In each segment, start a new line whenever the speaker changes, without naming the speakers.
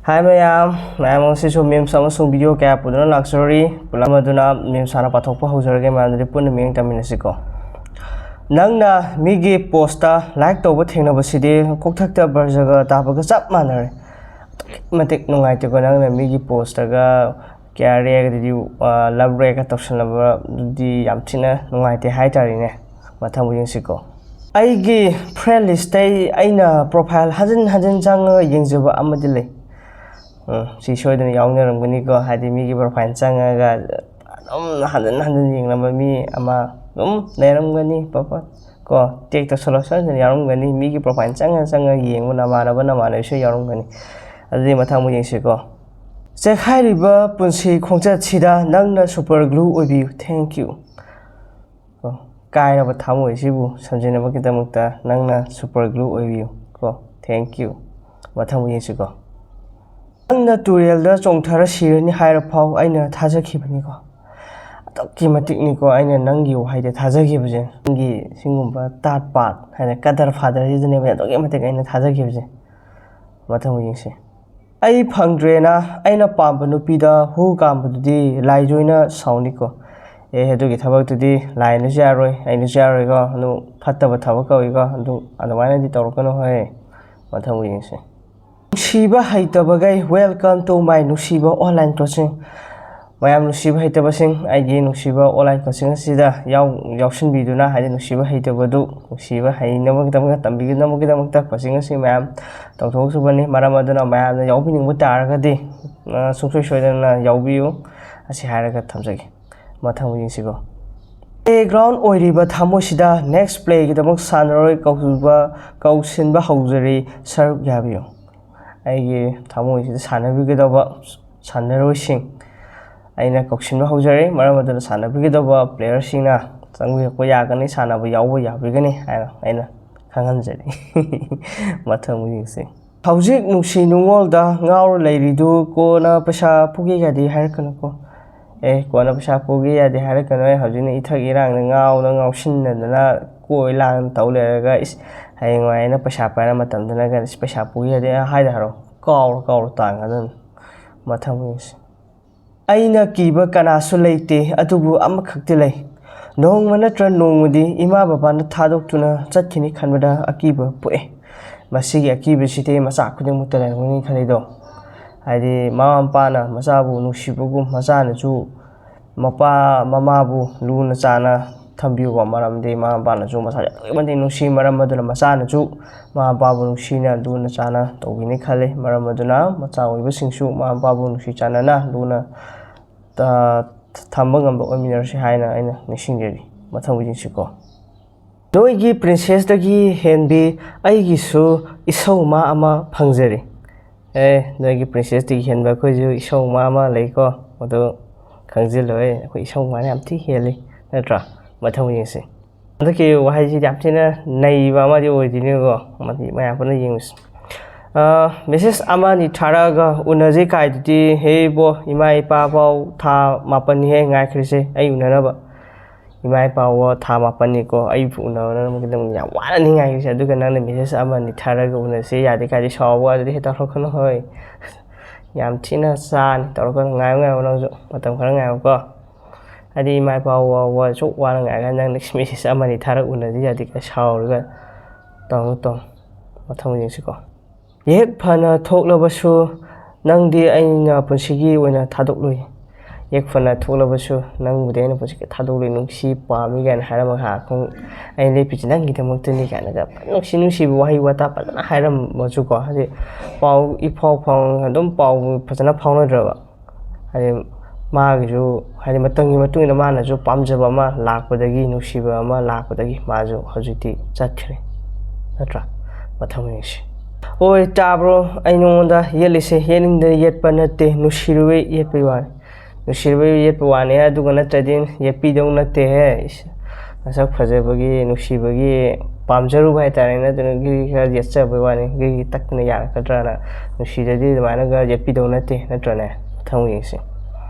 Hi mayam sisu meme sama sung video kaya puduna luxury pulama duna meme sana pathokpa haujarage mayam dri pun meng taminasiko nangna migi posta like toba thengna basidi kokthakta barjaga tabaga chap manare matik nungai te ko nangna migi posta ga kya re di love re ka tawsanaba di yamthina nungai te hai tari ne mathamu yingsiko aigi friend list tai aina profile hajan jang yengjoba amadi le si soidana yawnarangani ko hadi migi profile changaga hadan yengnama mi ama leramgani papa ko take the solution yaramgani migi profile changa yenguna mana isu yaramgani adi mathamu yengse ko se khairiba punsi khongcha chida nangna super glue obi thank you ko kaira ba thamu isibu samjena ba kitamukta nangna super glue obi ko thank you mathamu yengse ko nangna tutorial da chongthara sirani haira phau aina thajakhibani ko atokki matik ni ko aina nangi wahaide thajakhibje nangi singumba tat pat haina kadar father jene ba atokki matik aina thajakhibje mathamu yengse ai phangdrena aina pamba nupida hu kambududi lai joina sauni ko hedugi thabak tudi lai nu jaroi aina jaroi ko anu phattaba thabak ko adu adwaina di torkano hoy mathamu yengse Nusiba haitabagai welcome to my Nusiba online coaching mayam Nusiba haitabasing aigi Nusiba online coaching sida yawsin biduna haide Nusiba haitabadu Nusiba hainama kitamga tambigina kitamta coaching si mayam tawthok subani maramaduna mayam yawbining mutaragadi sungsoi soidana yawbiu asi haraga thamjagi mathamu yingsigo Playground oiriba thamosida next play kitamok sanaroi kausinba haujari saruk yabiu aigi thamoisida sanabigedaba sanarosing aina koksinba haujare maramadana sanabigedaba player singna changwi ko yagani sanaba yawba yabigani aina khanganjari mathamu yingse haujik nusi nungolda ngaur leiridu ko na pesa pugi gadi harakana ko ko na pesa pugi yadi harakana haujina ithak irang na ngausinna na ko ilang tawleraga is hayngwai na pesa para matamdana ga pesa pugi de haida haro kaur tangadan mathamu yingse aina kiba kanasu leite atubu amakhakti lei nongma natra nongmudi ima baba na thadoktuna chatkini khanbada akiba poe masigi akiba site masa khuding mutala ngoni khalido haidi mama na masabu nusibugum masana chu mapa mamabu luna chana thambiu wa maramde mama na chu masa mande nusi maramaduna masana chu mama babu nusina luna chana tawini khale maramaduna macha oiba singsu mama babu nusi chana na luna thambangam ba ominarsi haina aina nisingeri mathamu jinsiko noigi princess dagi henbi aigi su isauma ama phangjari noigi princess dagi henba ko ju isauma ama leiko odo khangjiloi ko isauma ne amthi heli natra mathamu jinsi andaki wahai ji japtina naiba ma di oidini go mati maya pana yingus Mrs. Amani Tharaga unaji kaidti hebo imai pa pau tha mapani he ngai khrise ai unaraba imai pa wa tha mapani ko ai unana mukidam ya wala ni ngai khrise aduga nang Mrs. Amani Tharaga unase yadi kaidi sawa adi heta rokhono hoy yam thina san torokon ngai nang jo matam khara ngai ko adi imai pa wa chok wa ngai ga nang Mrs. Amani Tharaga unaji yadi ka sawa tong matam jinsiko Yek phana thoklabasu nangdi aina punsigi oina thadoklui yek phana thoklabasu nang budena punsigi thadoklui nungsi pami gan harama ha khong ai lepi chinang gidamoktani kana ga nusi wahi wata padana haram moju ko hade pau I phang dum pau phajana phangna draba hade ma gi hade matangi matungina mana ju pamjaba ma lakpadagi nusiba ma lakpadagi ma ju hojiti chathre natra mathamu yingsi Oi tabro ainonda yelise yeninda yetpa natte nushirwe yetpiwan nushirwe yetpwane adugana tadin yepidong natte he asak phajabagi nushibagi pamjaru bai tarena dungi ga yetcha bwani gi takna ya kadrana nushidadi mana ga yepidong natte natrane thamu yingse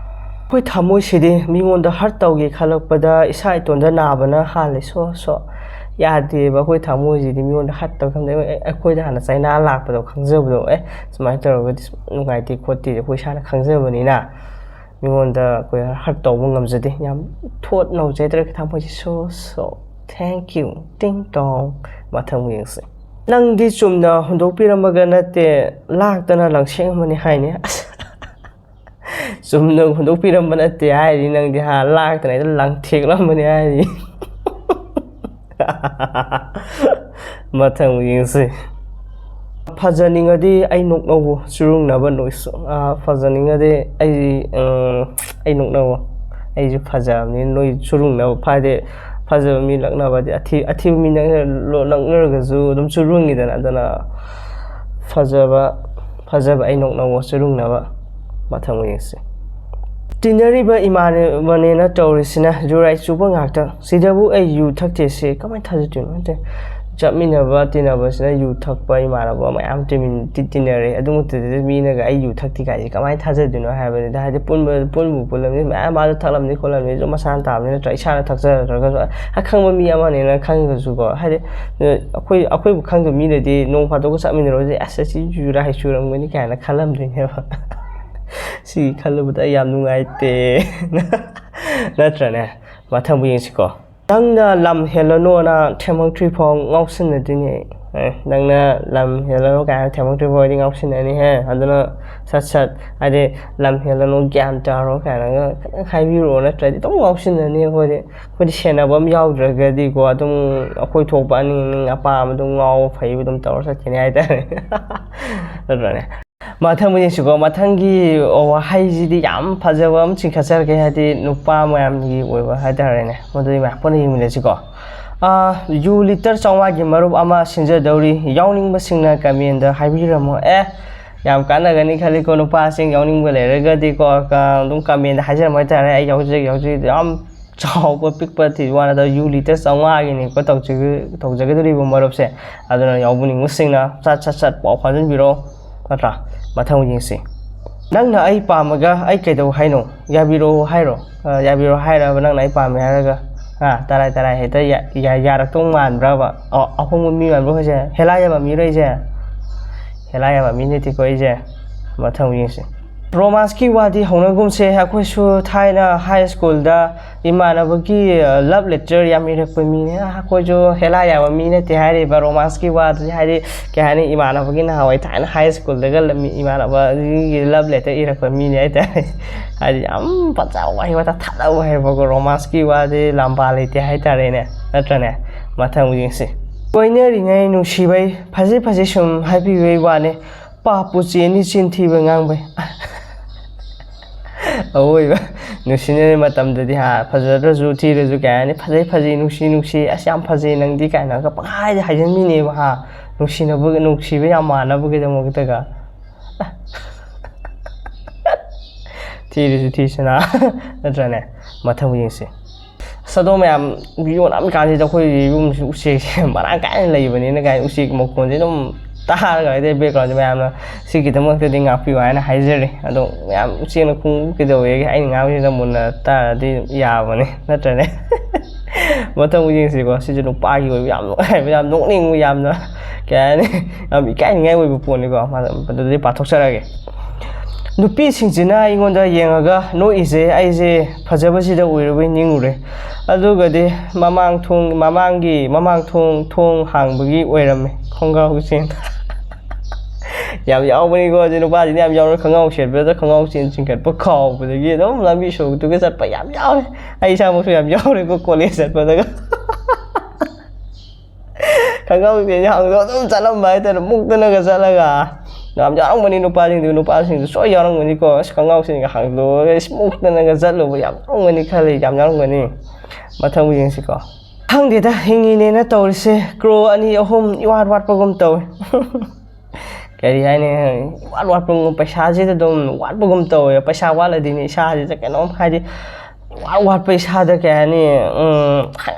poi thamoi sidi mingonda har tawge khalakpada isa itonda nabana hale so ꯌꯥꯗꯦꯕ ꯑꯩꯈꯣꯏ ꯊꯃꯣꯏꯁꯤꯗꯤ ꯃꯤꯉꯣꯟꯗ hut ꯇꯧꯈꯝꯗꯦ ꯑꯩꯈꯣꯏꯗ ꯍꯥꯟꯅ ꯆꯩꯅꯥ ꯂꯥꯛꯄꯗꯣ ꯈꯪꯖꯕꯗꯣ ꯁꯨꯃꯥꯏꯅ ꯇꯧꯔꯒꯗꯤ ꯅꯨꯡꯉꯥꯏꯇꯦ ꯈꯣꯠꯇꯦ ꯑꯩꯈꯣꯏ ꯏꯁꯥꯅ ꯈꯪꯖꯕꯅꯤꯅ ꯃꯤꯉꯣꯟꯗ ꯑꯩꯈꯣꯏ ꯍꯠ ꯇꯧꯕ ꯉꯝꯖꯗꯦ ꯌꯥꯝ ꯊꯣꯠ ꯅꯧꯖꯗ꯭ꯔꯒ ꯊꯃꯣꯏꯁꯤ so thank you ting tong ꯃꯊꯪ ꯌꯦꯡꯁꯤ ꯅꯪꯗꯤ ꯆꯨꯝꯅ ꯍꯨꯟꯗꯣꯛꯄꯤꯔꯝꯃꯒ ꯅꯠꯇꯦ ꯂꯥꯛꯇꯅ ꯂꯪꯁꯦꯡꯕꯅꯤ ꯍꯥꯏꯅꯤ ꯆꯨꯝꯅ ꯍꯨꯟꯗꯣꯛꯄꯤꯔꯝꯕ ꯅꯠꯇꯦ ꯍꯥꯏꯔꯤ ꯅꯪꯗꯤ ꯂꯥꯛꯇꯅ ꯂꯪꯊꯦꯛꯂꯝꯕꯅꯤ ꯍꯥꯏꯔꯤ ꯃꯊꯪ ꯌꯦꯡꯁꯤ ꯐꯖꯅꯤꯡꯉꯗꯤ ꯑꯩ ꯅꯣꯛꯅꯧ ꯆꯨꯔꯨꯡꯅꯕ ꯅꯣꯏꯁꯨ ꯐꯖꯅꯤꯡꯉꯗꯤ ꯑꯩ ꯅꯣꯛꯅꯧ ꯑꯩꯁꯨ ꯐꯖꯕꯅꯤ ꯅꯣꯏ ꯆꯨꯔꯨꯡꯅꯕ ꯐꯥꯗꯦ ꯐꯖꯕ ꯃꯤ ꯂꯛꯅꯕꯗꯤ ꯑꯊꯤꯕ ꯃꯤ ꯂꯛꯅꯔꯒꯁꯨ ꯑꯗꯨꯝ ꯆꯨꯔꯨꯡꯉꯤꯗꯅ ꯑꯗꯨꯅ ꯐꯖꯕ ꯑꯩ ꯅꯣꯛꯅꯧ ꯆꯨꯔꯨꯡꯅꯕ ꯃꯊꯪ ꯌꯦꯡꯁꯤ ꯇꯤꯟꯅꯔꯤꯕ ꯏꯃꯥꯟꯅꯕꯅꯦꯅ ꯇꯧꯔꯤꯁꯤꯅ ꯖꯨꯔꯥꯏ ꯆꯨꯕ ꯉꯥꯛꯇ ꯁꯤꯗꯕꯨ ꯑꯩ ꯌꯨ ꯊꯛꯇꯦꯁꯦ ꯀꯃꯥꯏꯅ ꯊꯥꯖꯗꯣꯏꯅꯣ ꯅꯠꯇꯦ ꯆꯠꯃꯤꯟꯅꯕ ꯇꯤꯟꯅꯕꯁꯤꯅ ꯌꯨ ꯊꯛꯄ ꯏꯃꯥꯟꯅꯕ ꯃꯌꯥꯝ ꯇꯤꯟꯅꯔꯦ ꯑꯗꯨꯃꯛꯇꯗꯤ ꯃꯤꯅꯒ ꯑꯩ ꯌꯨ ꯊꯛꯇꯦ ꯀꯥꯏꯁꯦ ꯀꯃꯥꯏꯅ ꯊꯥꯖꯗꯣꯏꯅꯣ ꯍꯥꯏꯕꯅꯤꯗ ꯍꯥꯏꯗꯤ ꯄꯨꯜꯂꯕꯅꯤ ꯃꯌꯥꯝ ꯃꯥꯁꯨ ꯊꯛꯂꯝꯅꯤ ꯈꯣꯠꯂꯝꯅꯤ ꯁꯨꯝ ꯃꯁꯥꯅ ꯇꯥꯕꯅꯤ ꯅꯠꯇ꯭ꯔꯒ ꯏꯁꯥꯅ ꯊꯛꯆꯔꯒꯁꯨ ꯑꯈꯪꯕ ꯃꯤ ꯑꯃꯅꯦꯅ ꯈꯪꯉꯒꯁꯨꯀꯣ ꯍꯥꯏꯗꯤ ꯑꯩꯈꯣꯏꯕꯨ ꯈꯪꯗꯕ ꯃꯤꯅꯗꯤ ꯅꯣꯡ ꯐꯥꯗꯣꯛꯒ ꯆꯠꯃꯤꯟꯅꯔꯨꯔꯗꯤ ꯑꯁꯤ ꯌꯨꯔꯥꯏ ꯆꯨꯔꯝꯒꯅꯤ ꯀꯥꯏꯅ ꯈꯜꯂꯝꯗꯣꯏꯅꯦꯕ ꯁꯤ ꯈꯜꯂꯨꯕꯗ ꯑꯩ ꯌꯥꯝ ꯅꯨꯡꯉꯥꯏꯇꯦ ꯅꯠꯇ꯭ꯔꯅꯦ ꯃꯊꯪꯕꯨ ꯌꯦꯡꯁꯤꯀꯣ ꯅꯪꯅ ꯂꯝ ꯍꯦꯜꯂꯅꯣꯅ ꯊꯦꯝꯃꯛꯇ꯭ꯔꯤꯐꯥꯎ ꯉꯥꯎꯁꯤꯟꯅꯗꯣꯏꯅꯦ ꯅꯪꯅ ꯂꯝ ꯍꯦꯜꯂꯅꯣ ꯀꯥꯏꯅ ꯊꯦꯝꯃꯛꯇ꯭ꯔꯤꯐꯥꯎ ꯑꯩꯗꯤ ꯉꯥꯎꯁꯤꯟꯅꯅꯤꯍꯦ ꯑꯗꯨꯅ ꯁꯠ ꯍꯥꯏꯗꯤ ꯂꯝ ꯍꯦꯜꯂꯅꯣ ꯒ꯭ꯌꯥꯟ ꯇꯥꯔꯣ ꯀꯥꯏꯅꯒ ꯈꯤꯇꯪ ꯍꯥꯏꯕꯤꯔꯛꯑꯣ ꯅꯠꯇ꯭ꯔꯗꯤ ꯑꯗꯨꯝ ꯉꯥꯎꯁꯤꯟꯅꯅꯤ ꯑꯩꯈꯣꯏꯗꯤ ꯁꯦꯟꯅꯕ ꯑꯃ ꯌꯥꯎꯗ꯭ꯔꯒꯗꯤꯀꯣ ꯑꯗꯨꯝ ꯑꯩꯈꯣꯏ ꯊꯣꯛꯄ ꯑꯅꯤꯡ ꯑꯄꯥꯝꯕ ꯑꯗꯨꯝ ꯉꯥꯎꯕ ꯐꯩꯕ ꯑꯗꯨꯝ ꯇꯧꯔ ꯆꯠꯈꯤꯅꯤ ꯍꯥꯏꯇꯥꯔꯦ ꯅꯠꯇ꯭ꯔꯅꯦ ꯃꯊꯪ ꯌꯦꯡꯁꯤꯀꯣ ꯃꯊꯪꯒꯤ ꯋꯥꯍꯩꯁꯤꯗꯤ ꯌꯥꯝ ꯐꯖꯕ ꯑꯃ ꯆꯤꯡꯈꯠꯆꯔꯛꯀꯦ ꯍꯥꯏꯗꯤ ꯅꯨꯄꯥ ꯃꯌꯥꯝꯒꯤ ꯑꯣꯏꯕ ꯍꯥꯏꯇꯥꯔꯦꯅꯦ ꯃꯗꯨꯗꯤ ꯃꯌꯥꯝ ꯄꯨꯟꯅ ꯌꯦꯡꯃꯤꯟꯅꯁꯤꯀꯣ ꯌꯨ ꯂꯤꯇꯔ 500ꯒꯤ ꯃꯔꯨꯞ ꯑꯃ ꯁꯤꯟꯖꯗꯧꯔꯤ ꯌꯥꯎꯅꯤꯡꯕꯁꯤꯡꯅ ꯀꯃꯦꯟꯗ ꯍꯥꯏꯕꯤꯔꯝꯃꯣ ꯌꯥꯝ ꯀꯥꯟꯅꯒꯅꯤ ꯈꯜꯂꯤꯀꯣ ꯅꯨꯄꯥꯁꯤꯡ ꯌꯥꯎꯅꯤꯡꯕ ꯂꯩꯔꯒꯗꯤꯀꯣ ꯑꯗꯨꯝ ꯀꯃꯦꯟꯗ ꯍꯥꯏꯖꯔꯝꯃꯣ ꯍꯥꯏꯇꯥꯔꯦ ꯑꯩ ꯌꯥꯎꯖꯒꯦ ꯌꯥꯝ ꯆꯥꯎꯕ ꯄꯤꯛꯄ ꯊꯤꯕ ꯋꯥꯅꯗ ꯌꯨ ꯂꯤꯇꯔ 500ꯒꯤꯅꯤꯀꯣ ꯇꯧꯖꯒꯗꯧꯔꯤꯕ ꯃꯔꯨꯞꯁꯦ ꯑꯗꯨꯅ ꯌꯥꯎꯕꯤꯅꯤꯡꯕꯁꯤꯡꯅ ꯁꯠ ꯄꯥꯎ ꯐꯥꯖꯤꯟꯕꯤꯔꯣ ꯅꯠꯇ꯭ꯔꯥ ꯃꯊꯪ ꯌꯦꯡꯁꯤ ꯅꯪꯅ ꯑꯩ ꯄꯥꯝꯃꯒ ꯑꯩ ꯀꯩꯗꯧ ꯍꯥꯏꯅꯣ ꯌꯥꯕꯤꯔꯣ ꯍꯥꯏꯔꯣ ꯌꯥꯕꯤꯔꯣ ꯍꯥꯏꯔꯕ ꯅꯪꯅ ꯑꯩ ꯄꯥꯝꯃꯦ ꯍꯥꯏꯔꯒ ꯇꯔꯥꯏ ꯍꯦꯛꯇ ꯌꯥꯔꯛꯇꯧ ꯃꯥꯟꯕ꯭ꯔꯕ ꯑꯍꯣꯡꯕ ꯃꯤ ꯃꯥꯟꯕ꯭ꯔꯣ ꯑꯩꯁꯦ ꯍꯦꯂꯥ ꯌꯥꯕ ꯃꯤꯔꯣ ꯑꯩꯁꯦ ꯍꯦꯂꯥ ꯌꯥꯕ ꯃꯤ ꯅꯠꯇꯦꯀꯣ ꯑꯩꯁꯦ ꯃꯊꯪ ꯌꯦꯡꯁꯤ ꯔꯣꯃꯥꯟꯁꯀꯤ ꯋꯥꯗꯤ ꯍꯧꯅꯒꯨꯝꯁꯦ ꯑꯩꯈꯣꯏꯁꯨ ꯊꯥꯏꯅ ꯍꯥꯏ ꯁ꯭ꯀꯨꯜꯗ ꯏꯃꯥꯟꯅꯕꯒꯤ ꯂꯞ ꯂꯦꯇꯔ ꯌꯥꯝ ꯏꯔꯛꯄ ꯃꯤꯅꯦ ꯑꯩꯈꯣꯏꯁꯨ ꯍꯦꯂꯥ ꯌꯥꯕ ꯃꯤ ꯅꯠꯇꯦ ꯍꯥꯏꯔꯤꯕ ꯔꯣꯃꯥꯟꯁꯀꯤ ꯋꯥꯗꯤ ꯍꯥꯏꯗꯤ ꯀꯩ ꯍꯥꯏꯅꯤ ꯏꯃꯥꯟꯅꯕꯒꯤ ꯅꯍꯥꯟꯋꯥꯏ ꯊꯥꯏꯅ ꯍꯥꯏ ꯁ꯭ꯀꯨꯜꯗꯒ ꯏꯃꯥꯟꯅꯕꯒꯤ ꯂꯞ ꯂꯦꯇꯔ ꯏꯔꯛꯄ ꯃꯤꯅꯦ ꯍꯥꯏꯇꯥꯔꯦ ꯍꯥꯏꯗꯤ ꯌꯥꯝ ꯐꯖꯕ ꯋꯥꯍꯩ ꯋꯥꯇꯥ ꯊꯥꯗꯕ ꯍꯩꯕꯀꯣ ꯔꯣꯃꯥꯟꯁꯀꯤ ꯋꯥꯗꯤ ꯂꯥꯝꯕꯥ ꯂꯩꯇꯦ ꯍꯥꯏꯇꯥꯔꯦꯅꯦ ꯅꯠꯇ꯭ꯔꯅꯦ ꯃꯊꯪ ꯌꯦꯡꯁꯤ ꯀꯣꯏꯅꯔꯤꯉꯩ ꯅꯨꯡꯁꯤꯕꯩ ꯐꯖꯩ ꯁꯨꯝ ꯍꯥꯏꯕꯤꯕꯩ ꯋꯥꯅꯦ ꯄꯥꯞꯄꯨ ꯆꯦꯅꯤ ꯆꯤꯟꯊꯤꯕ ꯉꯥꯡꯕꯩ ꯑꯋꯣꯏꯕ ꯅꯨꯡꯁꯤꯅꯔꯤꯉꯩ ꯃꯇꯝꯗꯗꯤ ꯐꯖꯗ꯭ꯔꯁꯨ ꯊꯤꯔꯁꯨ ꯀꯩ ꯍꯥꯏꯅꯤ ꯐꯖꯩ ꯅꯨꯡꯁꯤ ꯑꯁ ꯌꯥꯝ ꯐꯖꯩ ꯅꯪꯗꯤ ꯀꯥꯏꯅꯒ ꯄꯪꯍꯥꯏꯗ ꯍꯥꯏꯖꯟꯃꯤꯅꯦꯕ ꯅꯨꯡꯁꯤꯕ ꯌꯥꯝ ꯃꯥꯟꯅꯕꯒꯤꯗꯃꯛꯇꯒ ꯊꯤꯔꯁꯨ ꯊꯤꯁꯅꯥ ꯅꯠꯇ꯭ꯔꯅꯦ ꯃꯊꯪ ꯌꯦꯡꯁꯤ ꯑꯗꯣ ꯃꯌꯥꯝ ꯚꯤꯗꯤꯑꯣ ꯅꯝꯃꯤꯀꯥꯟꯁꯤꯗ ꯑꯩꯈꯣꯏ ꯌꯨꯝꯁꯤ ꯎꯆꯦꯛꯁꯦ ꯃꯔꯥꯡ ꯀꯥꯏꯅ ꯂꯩꯕꯅꯤꯅ ꯀꯥꯏꯅ ꯎꯆꯦꯛ ꯃꯈꯣꯟꯁꯦ ꯑꯗꯨꯝ ꯇꯥꯔꯒ ꯍꯥꯏꯗꯤ ꯕꯦꯛꯒ꯭ꯔꯥꯎꯟꯁꯦ ꯃꯌꯥꯝꯅ ꯁꯤꯒꯤꯗꯃꯛꯇꯗꯤ ꯉꯥꯛꯄꯤꯌꯨ ꯍꯥꯏꯅ ꯍꯥꯏꯖꯔꯤ ꯑꯗꯣ ꯃꯌꯥꯝ ꯎꯆꯦꯛꯅ ꯈꯣꯡꯕ ꯀꯩꯗꯧꯋꯦꯒꯦ ꯑꯩꯅ ꯉꯥꯡꯕꯁꯤꯗ ꯃꯨꯟꯅ ꯇꯥꯔꯗꯤ ꯌꯥꯕꯅꯤ ꯅꯠꯇ꯭ꯔꯅꯦ ꯃꯊꯪ ꯌꯦꯡꯁꯤꯀꯣ ꯁꯤꯁꯨ ꯅꯨꯄꯥꯒꯤ ꯑꯣꯏꯕ ꯌꯥꯝ ꯅꯨꯡꯉꯥꯏꯕ ꯌꯥꯝ ꯅꯣꯛꯅꯤꯡꯕ ꯌꯥꯝꯅ ꯀꯩ ꯍꯥꯏꯅꯤ ꯌꯥꯝ ꯏꯀꯥꯏꯅꯤꯡꯉꯥꯏ ꯑꯣꯏꯕ ꯄꯣꯠꯅꯤꯀꯣ ꯑꯗꯨꯗꯤ ꯄꯥꯊꯣꯛꯆꯔꯒꯦ ꯅꯨꯄꯤꯁꯤꯡꯁꯤꯅ ꯑꯩꯉꯣꯟꯗ ꯌꯦꯡꯉꯒ ꯅꯣꯛꯏꯁꯦ ꯑꯩꯁꯦ ꯐꯖꯕꯁꯤꯗ ꯑꯣꯏꯔꯨꯕꯩ ꯅꯤꯡꯉꯨꯔꯦ ꯑꯗꯨꯒꯗꯤ ꯃꯃꯥꯡ ꯊꯣꯡ ꯍꯥꯡꯕꯒꯤ ꯑꯣꯏꯔꯝꯃꯦ ꯈꯣꯡꯒ꯭ꯔꯥꯎ ꯆꯦꯟ ꯌꯥꯝ ꯌꯥꯎꯕꯅꯤꯀꯣ ꯑꯗꯨ ꯅꯨꯄꯥꯁꯤꯅ ꯌꯥꯝ ꯌꯥꯎꯔ ꯈꯣꯡꯒ꯭ꯔꯥꯎ ꯁꯦꯠꯄꯗ ꯈꯣꯡꯒ꯭ꯔꯥꯎ ꯆꯦꯟ ꯆꯤꯡꯈꯠꯄ ꯈꯥꯎꯕꯗꯒꯤ ꯑꯗꯨꯝ ꯂꯝꯕꯤ ꯁꯣꯔꯣꯛꯇꯨꯒ ꯆꯠꯄ ꯌꯥꯝ ꯌꯥꯎꯋꯦ ꯑꯩ ꯏꯁꯥꯃꯛꯁꯨ ꯌꯥꯝ ꯌꯥꯎꯔꯦꯀꯣ ꯀꯣꯂꯦꯖ ꯆꯠꯄꯗꯒ ꯈꯣꯡꯒ꯭ꯔꯥꯎ ꯆꯦꯟ ꯍꯥꯡꯗꯣ ꯑꯗꯨꯝ ꯆꯠꯂꯝꯕ ꯍꯥꯏꯇꯥꯔꯦ ꯃꯨꯛꯇꯅꯒ ꯆꯠꯂꯒ ꯌꯥꯝ ꯌꯥꯎꯔꯝꯒꯅꯤ ꯅꯨꯄꯥꯁꯤꯡꯗꯨ ꯁꯣꯏ ꯌꯥꯎꯔꯝꯒꯅꯤꯀꯣ ꯑꯁ ꯈꯣꯡꯒ꯭ꯔꯥꯎ ꯆꯦꯟꯒ ꯍꯥꯡꯗꯣꯛꯑꯒ ꯃꯨꯛꯇꯅꯒ ꯆꯠꯂꯨꯕ ꯌꯥꯝ ꯌꯥꯎꯔꯝꯒꯅꯤ ꯈꯜꯂꯤ ꯌꯥꯝ ꯌꯥꯎꯔꯝꯒꯅꯤ ꯃꯊꯪ ꯌꯦꯡꯁꯤꯀꯣ ꯈꯪꯗꯦꯗ ꯍꯤꯡꯉꯤꯅꯦꯅ ꯇꯧꯔꯤꯁꯦ ꯀ꯭ꯔꯣ 2-3 ꯏꯋꯥꯠ ꯋꯥꯠꯄꯒꯨꯝ ꯇꯧꯋꯦ ꯀꯔꯤ ꯍꯥꯏꯅꯤ ꯏꯋꯥꯠ ꯋꯥꯠꯄꯒꯨꯝ ꯄꯩꯁꯥꯁꯤꯗ ꯑꯗꯨꯝ ꯋꯥꯠꯄꯒꯨꯝ ꯇꯧꯋꯦ ꯄꯩꯁꯥ ꯋꯥꯠꯂꯗꯤꯅꯦ ꯏꯁꯥꯁꯤꯗ ꯀꯩꯅꯣꯝ ꯍꯥꯏꯗꯤ ꯋꯥꯠꯄ ꯏꯁꯥꯗ ꯀꯩ ꯍꯥꯏꯅꯤ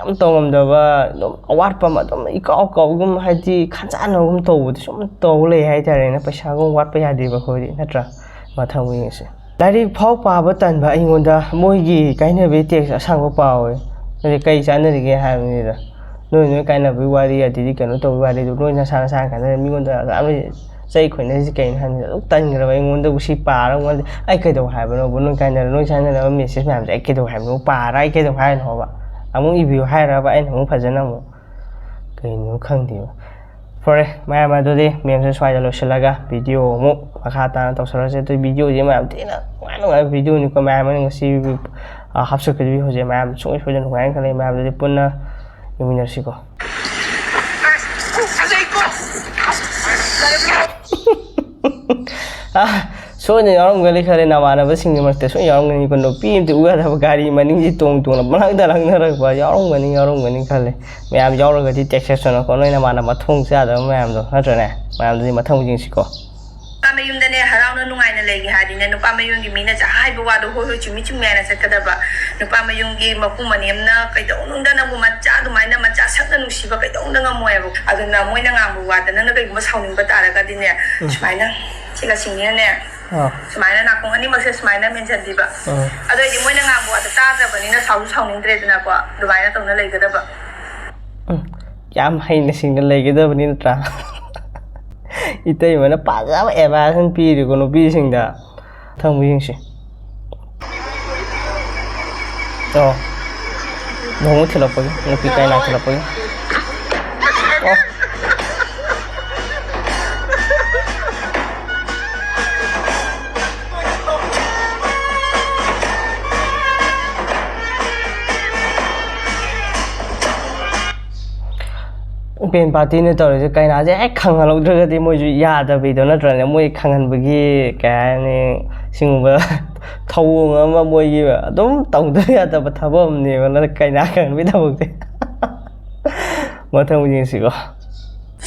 ꯌꯥꯝ ꯇꯧꯉꯝꯗꯕ ꯑꯗꯨꯝ ꯑꯋꯥꯠꯄ ꯑꯃ ꯑꯗꯨꯝ ꯏꯀꯥꯎꯒꯨꯝ ꯍꯥꯏꯗꯤ ꯈꯟꯖꯥꯟꯅꯕꯒꯨꯝ ꯇꯧꯕꯗꯤ ꯁꯨꯝ ꯇꯧ ꯂꯩ ꯍꯥꯏꯇꯥꯔꯦꯅꯦ ꯄꯩꯁꯥꯒꯨꯝ ꯋꯥꯠꯄ ꯌꯥꯗꯦꯕ ꯑꯩꯈꯣꯏꯗꯤ ꯅꯠꯇ꯭ꯔꯥ ꯃꯊꯪ ꯌꯦꯡꯁꯤ ꯂꯥꯏꯔꯤꯛ ꯐꯥꯎ ꯄꯥꯕ ꯇꯟꯕ ꯑꯩꯉꯣꯟꯗ ꯃꯣꯏꯒꯤ ꯀꯥꯏꯅꯕꯤ ꯇꯦꯛꯁ ꯑꯁꯥꯡꯕ ꯄꯥꯎꯋꯦ ꯀꯩ ꯆꯥꯟꯅꯔꯤꯒꯦ ꯍꯥꯏꯕꯅꯤꯗ noi kai na biwari ya di kan to biwari do noi na sa kan da mi ngon da am sai khoi na si kai han tan gra bai ngon da ku si pa ra ngon ai kai do hai ba no noi kai na noi sa na da message ma ai kai do hai no pa ra ai kai do hai no ba among review hai ra ba ai no phajana mo kai no khang di ba for ma ma do di mem sa swai da lo shalaga video mo makha ta to sara se to video je ma ti na wa no video ni ko ma ma ni si hap sa ke ho je ma so so jan hwang kale ma do di punna Yuminasiko. So ni orang gali khare na mana ba sing ma te so orang ni ko no pi tu ga da gari mani ji tong tong na ma da lang na ra ba orang gani khale me am yaw ga ti texas no ko noi na mana ma thong sa da ma am do ha tra ne ma am di ma thong jing si ko
Pamayum dane haraw na nungay na lagi hadi na no pamayum gi mina sa hay bawa do hoy chumi chumi na sa kadaba no pamayum gi makumanim na kay daw nung da na bumatsa dumay na matsa sak na nusiba kay daw na nga moy bo adun na moy na nga buwa da na kay mas hawning batara ka din ne smay na sila singya ne smay na kung ani magsa smay na minsan di ba ado di moy na nga buwa da ta ba ni na hawning tre na ko dumay na tong na lagi kadaba
yam hay na sing na lagi da ni na tra Itai mana paja ba eba san pi ri kono pi sing da thang wi sing to no thila pa no pi kai na thila paเป็นปาร์ตี้ในตอนนี้ไกลนะจะไอ้ขังเราเรื่องที่มวยยาแต่ไปตอนนั้นตอนนี้มวยขังกันเมื่อกี้แกนี่สิ่งแบบท้าวงมามวยแบบต้องต้องตัวยาแต่ปะทับมันนี่มันไกลนะขังไม่ได้บุกเลยมาทำจริงสิก็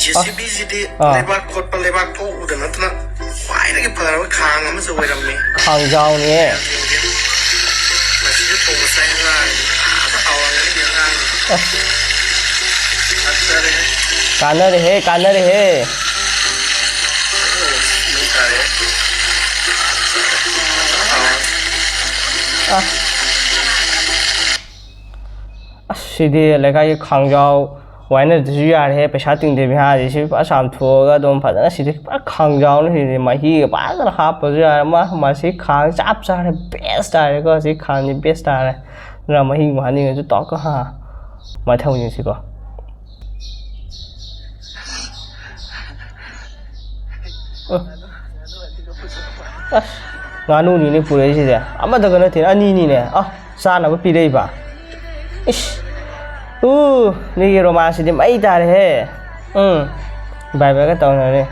JCB di lebar kot pa lebar to udah nanti nak wah ini ke pengaruh kang ama sesuai ramai
ขังเจ้านี่
masih itu tunggu saya lah awalnya dia kang
काना रे हे सीधे लगा ये खांगजाओ वाइनर दिसु यार है पैसा तिंग दे बिहा जिसे आसाम थोगा दम फजना सीधे खांगजाओ ने सीधे माही बाजर हाप यार मा से खांग चाप चा है बेस्ट आ रे को से खांग नि बेस्ट आ रे ना माही मानी जो तो को हा मा थाउ नि से को nganu ni ni pure si da amada kana tin ani ni ne sa na ba pi dei ba ish ni ki romance di mai ta re bai ba ka taw na ne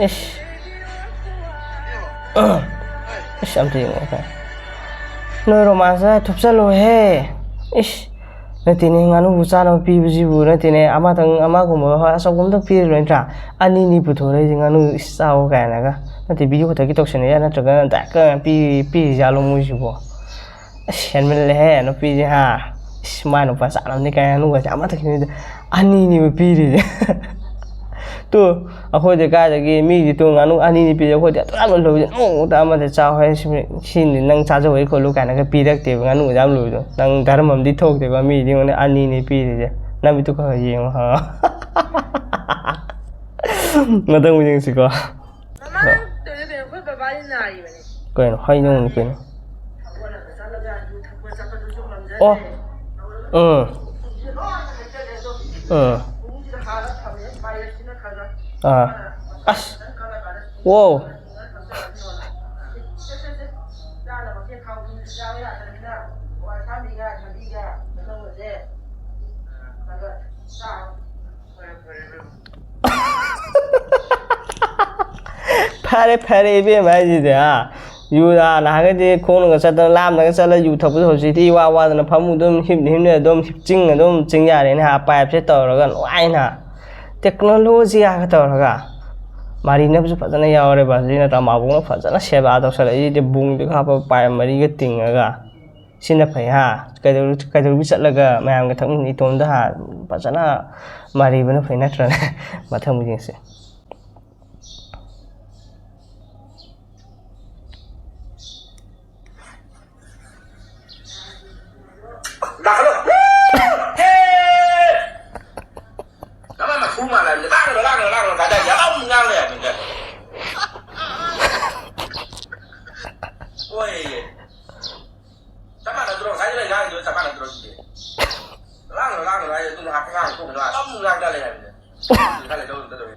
ish am ti mo ka no romance thup sa lo he ish Natine nganu busa no pi buji bu natine ama tang ama ko mo ha so gum tak pi ro tra ani ni pu tho re nganu sao ka na ka nati video ko ta ki tok sene ya na tra ka ta ka pi ja lo mu ji bo shen men le no pi ji ha sma no pa sa lam ni ka nu ka ama ta ki ani ni pi ri to akho de ka de ki mi ji to nganu ani ni pi ko de ta lo lo ji no ta ma de cha hoy sin ni nang cha jo wei ko lu ka na ka pi dak de nganu jam lo jo nang dharmam di thok de ba mi di ne ani ni pi ri je na mi tu ka yeng ha ma dang wi si ko ko no hai no ni pen wow pare be mai ji da yu da na ga de khong ga sa da lam na ga sa la yu thap so si ti wa wa na phamu dum hip ne dum hip jing dum jing ya ne ha pa phe to ro ga wai na technology ga to ro ga mari ne bu phajana ya ore ba ji na ta ma bung phajana seba to sa le de bung de kha pa pa mari ga ting ga sin na phai ha kai do bi sat la ga ma am ga thang ni ton da ha phajana mari ba na phai na tra ma thang mu jing se
dah lo hey ôi chắc là nó rồi cái này ra rồi chắc là nó rồi lang rồi tôi học ngang cũng là tóm ngang ra này cái này đâu rồi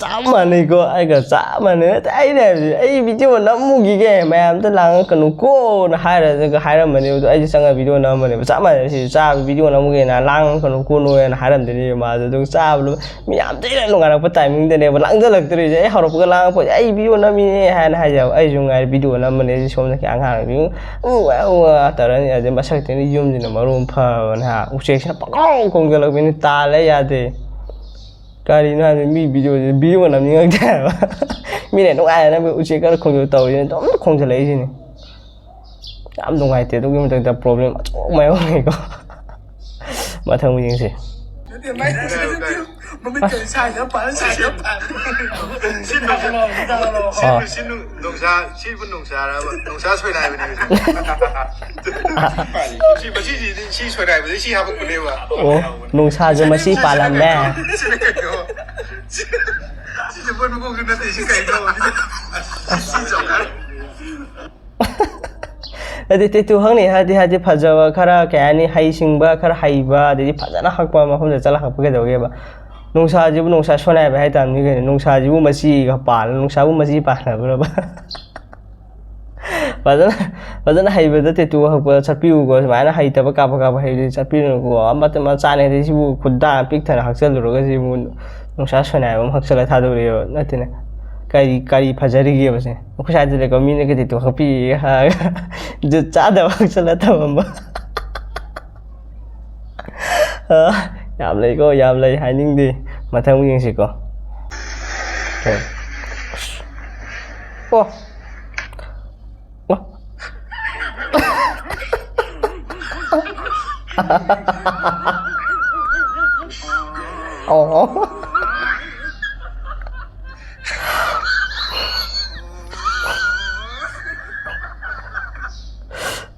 sama ni ko ai ka sama ne ai ne ai video na mu gi ge ma am ta lang ka nu ko na ha ra ka ha ra ma ne ai sang ga video na ma ne sama ne si sa video na mu ge na lang ka nu ko no na ha ra de ni ma do sa lu mi am te lu nga pa timing de ne ba lang da lak de ai ha ro pa lang pa ai video na mi ha na ha ja ai jung ai video na ma ne shom na ka ang ha bi ta ra ni a de ma sak te ni yum ni na ma ro pha na ha u che sa pa kong kong ga lak bi ni ta le ya de Kali na mi video na mi ngak ta ba mi ne no ai na u che ka khong yo taw yin dom khong cha lai sin am dong ai te to ki ma ta problem mai ho ni ko ma thang mu yin si
มันไม่เกิดชายแล้วป่ะชายแล้วป่ะชิ้นนงชาชิ้นบนนงชาแล้วนงชาช่วยได้ไหมเนี่ยชิ้นช่วยได้ไหมชิ้นหาพวกคนเดียวอ่ะ
โอ้นงชาจะมาซี่ปาลันแม่
ชิ้นจะบนพวกคุณนั่นเองชิ้นไก่ตัวชิ้นสองกัน
Adi tu hang ni hadi phajawa khara kani hai singba khara haiba adi phajana hakpa ma phom chala hakpa ke doge ba nungsa jibu nungsa sonai ba hai tam ni ke nungsa jibu masi ga pa nungsa bu masi pa na ba phajana haiba da te tu hakpa chapiu go ma na hai ta ba ka hai chapiu go amma ta ma cha ne ri sibu khudda pik thana haksal ro ga sibu nungsa sonai ba haksala tha do ri na te ne kari phajari ge ba se ko sa de ko mi ne ke te tu hapi ha जो चादा चला था मम्मा याम लई हाइनिंग दे मथां mu ying si ko oh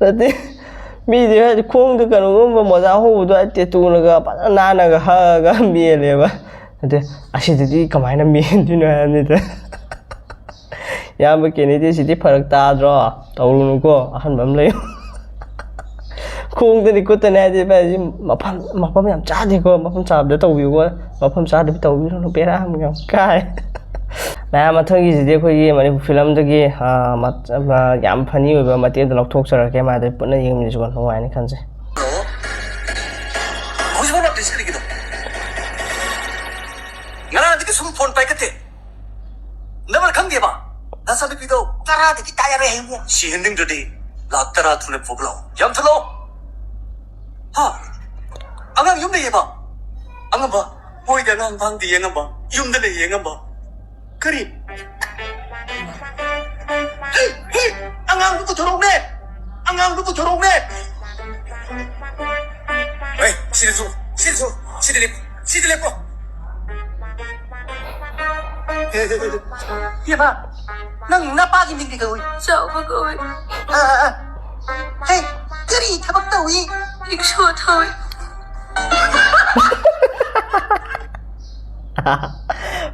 Tadi mi dia khung tu kan ngom mo za ho do te tu na ga pa na na ga ha ga mi le ba de ashi de kamai na mi tu na ni de ya ba ke ni de si ti pharak ta dro taw lu ko han bam le khung de ko ta na de ba ji ma pham yam cha de ko ma pham cha de taw wi ko ma pham cha de taw wi no pe ra mi kai na ma thang gi de ko yi mani film de gi ma yam phani ba ma te de lok thok sar ke ma de pun yim ni jon no ai ni khan se
ho ji ba de skri gi do ngara de ki sum phone pai ka te na ma khang ge ba na sa bi do tara de ki ta ya re hi si hending de la tara thune phoblo yam thlo ha angang yum de ye ba angang ba poi de nang bang di ye ngam ba yum de le ye ngam ba 그리 안강부터 조롱네 안강부터 조롱네 왜 시들레 얘봐 넌 나 빠진 딩디가 왜
저거가 왜
헤이 그리 타박다 왜
릭쇼 타위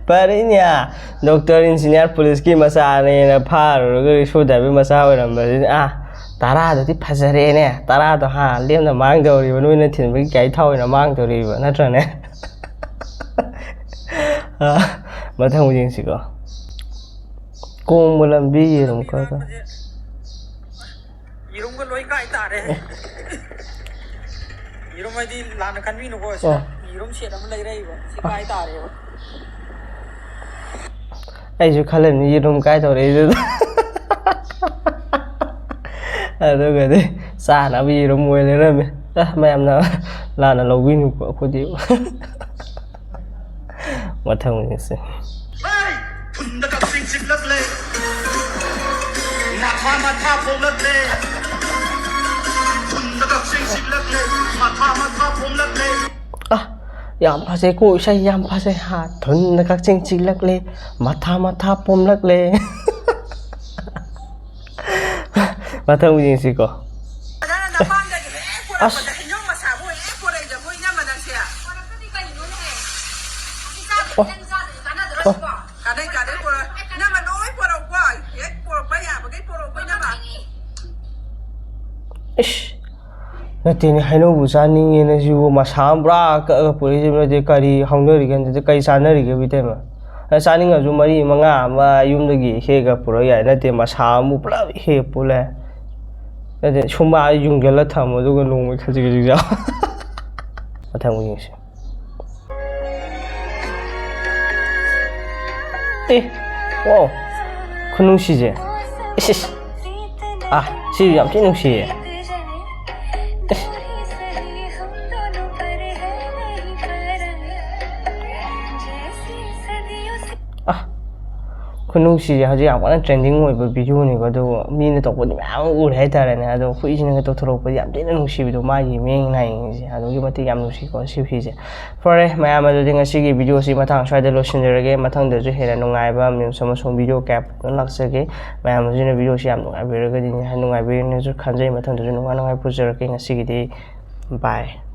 Parinya doktor engineer police ki masa ne na phar ro show da bi masa wa ram ba tara da ti phajare ne tara da ha lem na mang do ri no ne thin bi kai thau na mang do ri ba na tra ne ma thang mu jing si ko kong mo lam bi yi rom ka ta
이런 걸 로이 까이 따래 이런 말이 라는 간위 놓고 이런 시에 너무 레이래 이거 까이 따래
ai ju khalen yi rom kai to re ju do ga de sa na bi rom mo le ra me ma am na la na lo win ko ko di ma thang ni se
Hey! Punta ka sing lagle Mata pom lagle Punta ka sing lagle Mata pom lagle
yam pa se ko sai yam pa se ha thun na kak ching ching lak le matha pom lak le matha mu jing si ko as ish natini hainobu chaninge na siu masam bra ka police de kari hongdori gan de kai sanari ge bitema chaninga ju mari manga ma yumdagi he ga puro ya nate masamu pula he pula nate chuma yungela thamo du ga nong khaji ge ja mathang mu yingsi wow khunung si je ish si yam tin nung si khunung si ha ji akwana trending oi ba video ni ko do mi ne to ko ni ma u hai ta ne ha do khu yi ne to thoro ko yam tin nung si do ma yi meng nai si ha do gi ma ti yam nung si ko si phi je for ma ma do ding si gi video si ma thang shai de lo shin de ge ma thang de ju he na nung ai ba mi so ma song video cap no lak se ge ma ma ji ne video si yam nung ai be ge ni ha nung ai be ne ju khan jai ma thang de ju nung ai pu je ge nga si gi de bye